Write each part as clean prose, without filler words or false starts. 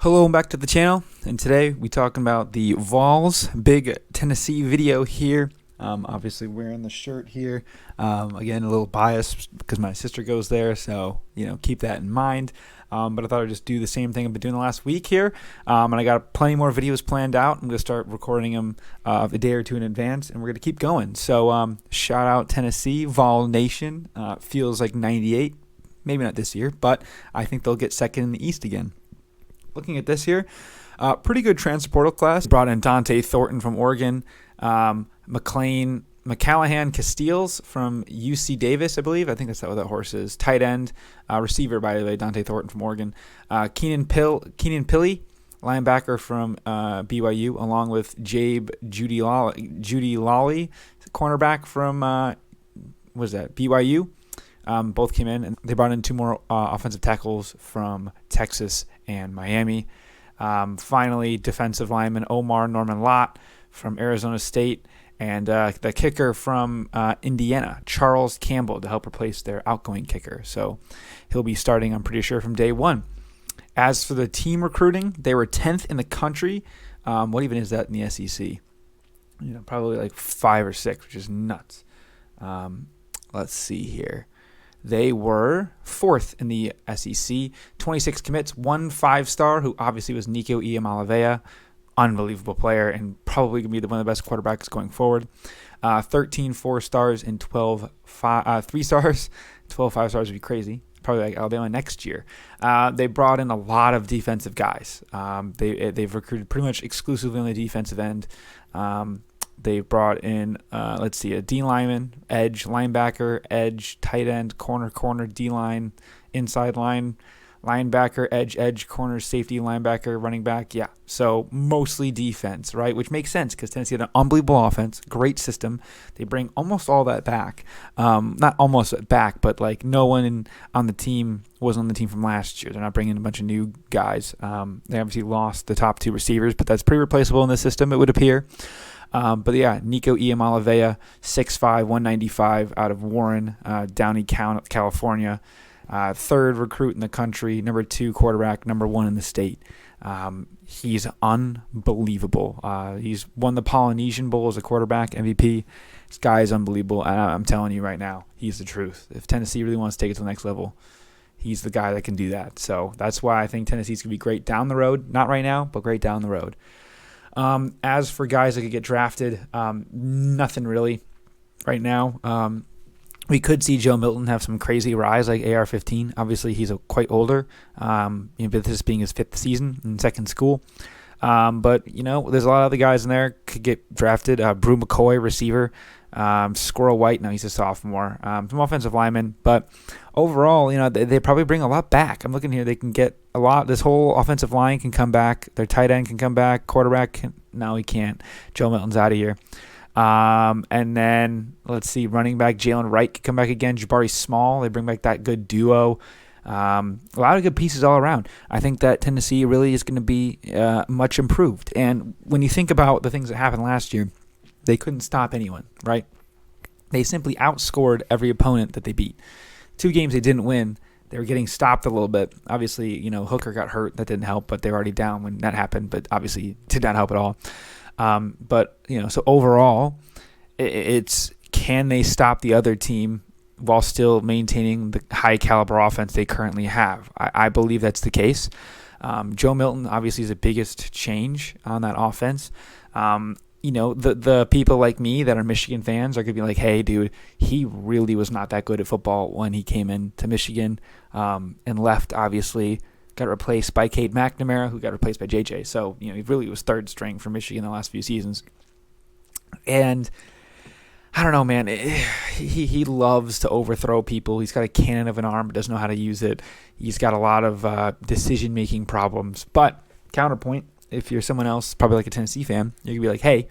Hello and back to the channel, and today we talking about the Vols big Tennessee video here. Obviously wearing the shirt here. Again, a little biased because my sister goes there, so keep that in mind. But I thought I'd just do the same thing I've been doing the last week here. And I got plenty more videos planned out. I'm going to start recording them a day or two in advance, and we're going to keep going. So shout out Tennessee, Vol Nation. Feels like 98, maybe not this year, but I think they'll get second in the East again. Looking at this here, pretty good transfer portal class. Brought in Dante Thornton from Oregon, McCallahan Casteels from UC Davis, I believe. I think that's what that horse is. Tight end, receiver, by the way, Dante Thornton from Oregon. Keenan Pilley, linebacker from BYU, along with Judy Lawley, cornerback from BYU. Both came in, and they brought in two more offensive tackles from Texas and Miami. Finally, defensive lineman Omar Norman Lott from Arizona State, and the kicker from Indiana, Charles Campbell, to help replace their outgoing kicker. So he'll be starting, I'm pretty sure, from day one. As for the team recruiting, they were 10th in the country. What even is that in the SEC? Probably like 5 or 6, which is nuts. Let's see here. They were 4th in the SEC, 26 commits, 1 5-star, who obviously was Nico unbelievable player and probably going to be one of the best quarterbacks going forward. 13 4-stars and 12 3-stars. 12 5-stars would be crazy. Probably like Alabama next year. They brought in a lot of defensive guys. They've recruited pretty much exclusively on the defensive end. They brought in, a D lineman, edge, linebacker, edge, tight end, corner, D-line, inside line, linebacker, edge, corner, safety, linebacker, running back. Yeah, so mostly defense, right? Which makes sense because Tennessee had an unbelievable offense, great system. They bring almost all that back. Not almost back, but like no one on the team was on the team from last year. They're not bringing in a bunch of new guys. They obviously lost the top 2 receivers, but that's pretty replaceable in the system, it would appear. But yeah, Nico 6'5", 195 out of Warren, Downey, California. 3rd recruit in the country, number 2 quarterback, number 1 in the state. He's unbelievable. He's won the Polynesian Bowl as a quarterback, MVP. This guy is unbelievable, and I'm telling you right now, he's the truth. If Tennessee really wants to take it to the next level, he's the guy that can do that. So that's why I think Tennessee's going to be great down the road. Not right now, but great down the road. As for guys that could get drafted, nothing really right now. We could see Joe Milton have some crazy rise like AR-15. Obviously, he's quite older, but this being his 5th season in second school. But, there's a lot of other guys in there could get drafted. Brew McCoy, receiver. Squirrel White, now he's a sophomore. Some offensive linemen. But overall, they probably bring a lot back. I'm looking here. They can get a lot. This whole offensive line can come back. Their tight end can come back. Quarterback no, he can't. Joe Milton's out of here. And then, running back Jalen Wright can come back again. Jabari Small, they bring back that good duo. A lot of good pieces all around. I think that Tennessee really is going to be much improved. And when you think about the things that happened last year, they couldn't stop anyone, right? They simply outscored every opponent that they beat. 2 games they didn't win. They were getting stopped a little bit. Obviously, Hooker got hurt. That didn't help, but they were already down when that happened, but obviously did not help at all. So overall, it's can they stop the other team while still maintaining the high caliber offense they currently have? I believe that's the case. Joe Milton obviously is the biggest change on that offense. The people like me that are Michigan fans are going to be like, hey, dude, he really was not that good at football when he came into Michigan and left, obviously. Got replaced by Cade McNamara, who got replaced by JJ. So, he really was 3rd string for Michigan the last few seasons. And I don't know, man. He loves to overthrow people. He's got a cannon of an arm, but doesn't know how to use it. He's got a lot of decision-making problems. But counterpoint, if you're someone else, probably like a Tennessee fan, you're going to be like, hey,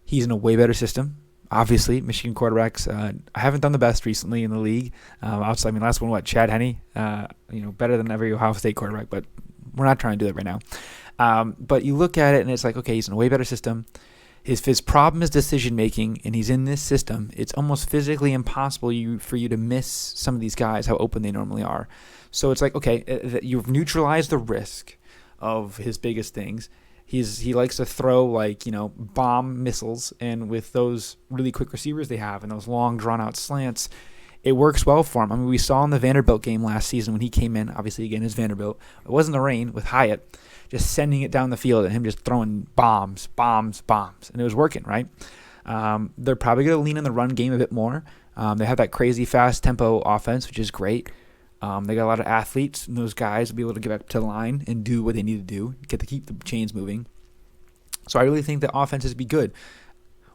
he's in a way better system. Obviously, Michigan quarterbacks haven't done the best recently in the league. Last one, Chad Henne? Better than every Ohio State quarterback, but we're not trying to do that right now. But you look at it, and it's like, okay, he's in a way better system. His problem is decision-making, and he's in this system. It's almost physically impossible for you to miss some of these guys, how open they normally are. So it's like, okay, you've neutralized the risk of his biggest things. He likes to throw bomb missiles, and with those really quick receivers they have and those long drawn out slants, it works well for him. I mean, we saw in the Vanderbilt game last season when he came in, obviously again as Vanderbilt. It wasn't the rain with Hyatt, just sending it down the field and him just throwing bombs, and it was working, right? They're probably going to lean in the run game a bit more. They have that crazy fast tempo offense, which is great. They got a lot of athletes, and those guys will be able to get back to the line and do what they need to do, keep the chains moving. So I really think that offenses will be good.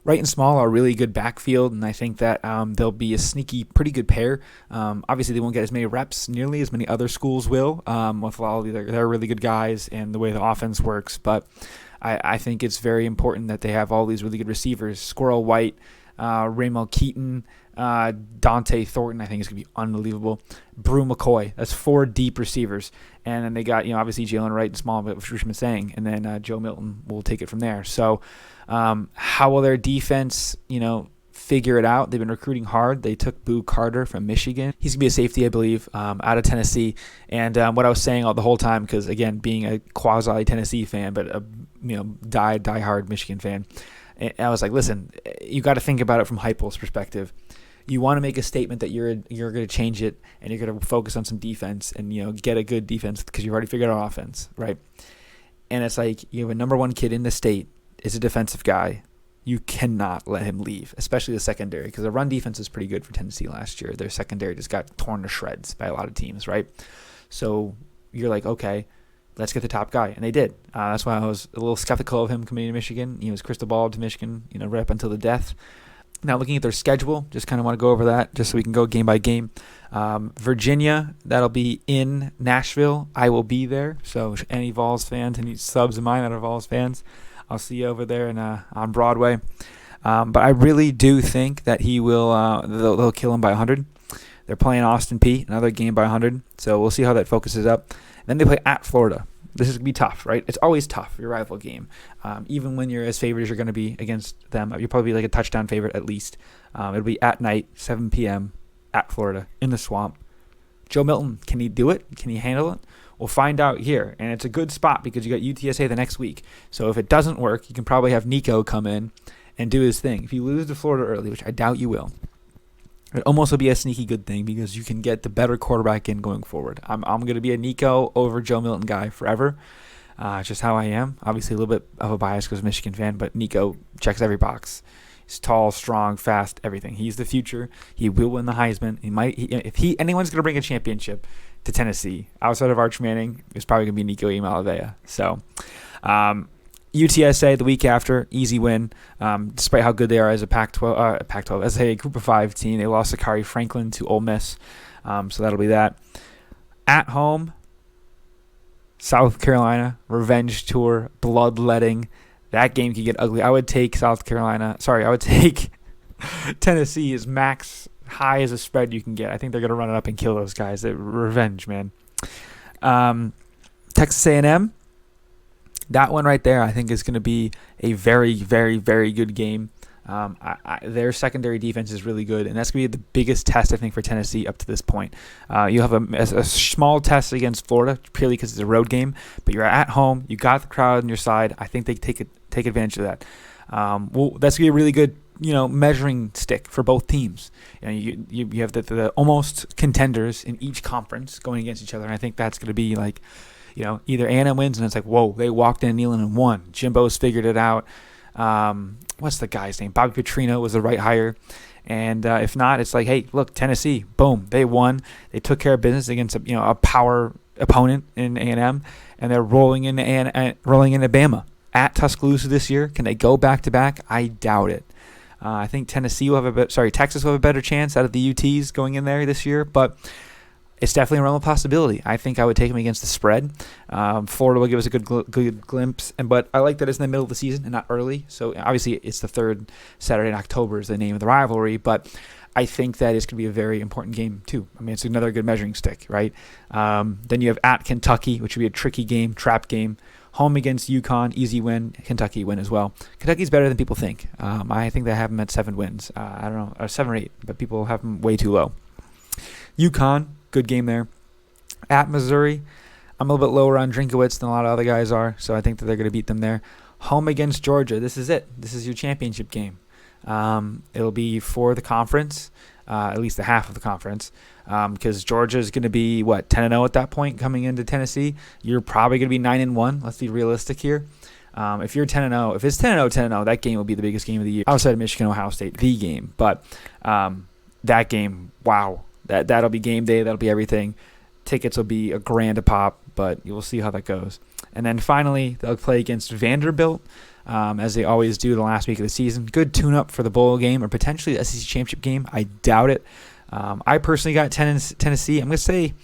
Wright and Small are a really good backfield, and I think that they'll be a sneaky, pretty good pair. Obviously, they won't get as many reps nearly as many other schools will with all of they're really good guys and the way the offense works. But I think it's very important that they have all these really good receivers. Squirrel White, Raymond Keaton, Dante Thornton, I think is going to be unbelievable. Brew McCoy, that's 4 deep receivers. And then they got, obviously Jalen Wright and Small, which we've been saying. And then Joe Milton will take it from there. So how will their defense, figure it out? They've been recruiting hard. They took Boo Carter from Michigan. He's going to be a safety, I believe, out of Tennessee. And what I was saying all the whole time, because, again, being a quasi-Tennessee fan, but a die-hard Michigan fan, I was like, listen, you got to think about it from Heupel's perspective. You want to make a statement that you're going to change it and you're going to focus on some defense and get a good defense because you've already figured out offense, right? And it's like you have a number 1 kid in the state is a defensive guy. You cannot let him leave, especially the secondary, because the run defense is pretty good for Tennessee last year. Their secondary just got torn to shreds by a lot of teams, right? So you're like, okay, let's get the top guy, and they did. That's why I was a little skeptical of him coming to Michigan. He was crystal ball to Michigan, right up until the death. Now, looking at their schedule, just kind of want to go over that just so we can go game by game. Virginia, that'll be in Nashville. I will be there. So any Vols fans, any subs of mine that are Vols fans, I'll see you over there on Broadway. But I really do think that he will. They'll kill him by 100. They're playing Austin Peay, another game by 100. So we'll see how that focuses up. Then they play at Florida. This is going to be tough, right? It's always tough, your rival game. Even when you're as favored as you're going to be against them, you'll probably be like a touchdown favorite at least. It'll be at night, 7 p.m., at Florida, in the swamp. Joe Milton, can he do it? Can he handle it? We'll find out here. And it's a good spot because you got UTSA the next week. So if it doesn't work, you can probably have Nico come in and do his thing. If you lose to Florida early, which I doubt you will, it almost will be a sneaky good thing because you can get the better quarterback in going forward. I'm going to be a Nico over Joe Milton guy forever. It's just how I am. Obviously, a little bit of a bias because I'm a Michigan fan, but Nico checks every box. He's tall, strong, fast, everything. He's the future. He will win the Heisman. If anyone's going to bring a championship to Tennessee outside of Arch Manning, it's probably going to be Nico Iamaleava. So, UTSA the week after, easy win. Despite how good they are as a Pac-12, as a Group of 5 team, they lost Sakari Franklin to Ole Miss. So that'll be that. At home, South Carolina, revenge tour, bloodletting. That game could get ugly. I would take Tennessee as max high as a spread you can get. I think they're going to run it up and kill those guys. Revenge, man. Texas A&M. That one right there, I think, is going to be a very, very, very good game. Their secondary defense is really good, and that's going to be the biggest test, I think, for Tennessee up to this point. You'll have a small test against Florida, purely because it's a road game, but you're at home. You got the crowd on your side. I think they take advantage of that. That's going to be a really good, measuring stick for both teams. You have the almost contenders in each conference going against each other, and I think that's going to be like, either A&M wins and it's like, whoa, they walked in kneeling and won. Jimbo's figured it out. What's the guy's name? Bobby Petrino was the right hire. And if not, it's like, hey, look, Tennessee, boom, they won. They took care of business against a power opponent in A&M, and they're rolling into Bama at Tuscaloosa this year. Can they go back to back? I doubt it. I think Texas will have a better chance out of the UTs going in there this year, but it's definitely a realm of possibility. I think I would take them against the spread. Florida will give us a good glimpse, but I like that it's in the middle of the season and not early. So obviously it's the third Saturday in October is the name of the rivalry, but I think that is going to be a very important game too. I mean, it's another good measuring stick, right? Then you have at Kentucky, which would be a tricky game, trap game. Home against UConn, easy win. Kentucky win as well. Kentucky's better than people think. I think they have them at 7 wins. I don't know, or 7 or 8, but people have them way too low. UConn. Good game there. At Missouri, I'm a little bit lower on Drinkowitz than a lot of other guys are, so I think that they're going to beat them there. Home against Georgia. This is it. This is your championship game. It'll be for the conference, at least the half of the conference, because Georgia is going to be, 10-0 at that point coming into Tennessee. You're probably going to be 9-1. Let's be realistic here. If you're 10-0, if it's 10-0, that game will be the biggest game of the year. Outside of Michigan, Ohio State, the game. But that game, wow. That'll be game day. That'll be everything. Tickets will be a grand a pop, but you'll see how that goes. And then finally, they'll play against Vanderbilt, as they always do the last week of the season. Good tune-up for the bowl game or potentially the SEC championship game. I doubt it. I personally got Tennessee. I'm gonna say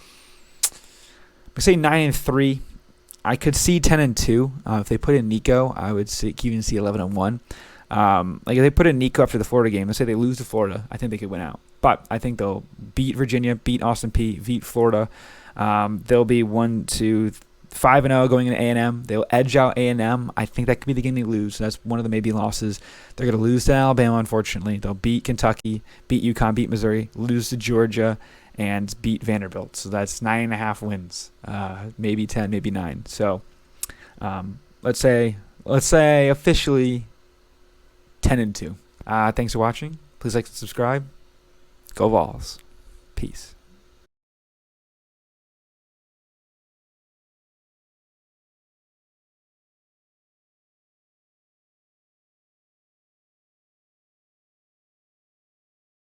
9-3. I could see 10-2. If they put in Nico, I would even see 11-1. Like if they put in Nico after the Florida game, let's say they lose to Florida, I think they could win out. But I think they'll beat Virginia, beat Austin Peay, beat Florida. They'll be 5-0 going into A&M. They'll edge out A&M. I think that could be the game they lose. That's one of the maybe losses. They're going to lose to Alabama, unfortunately. They'll beat Kentucky, beat UConn, beat Missouri, lose to Georgia, and beat Vanderbilt. So that's 9.5 wins, maybe 10, maybe 9. So let's say officially 10-2. Thanks for watching. Please like and subscribe. Go Vols. Peace.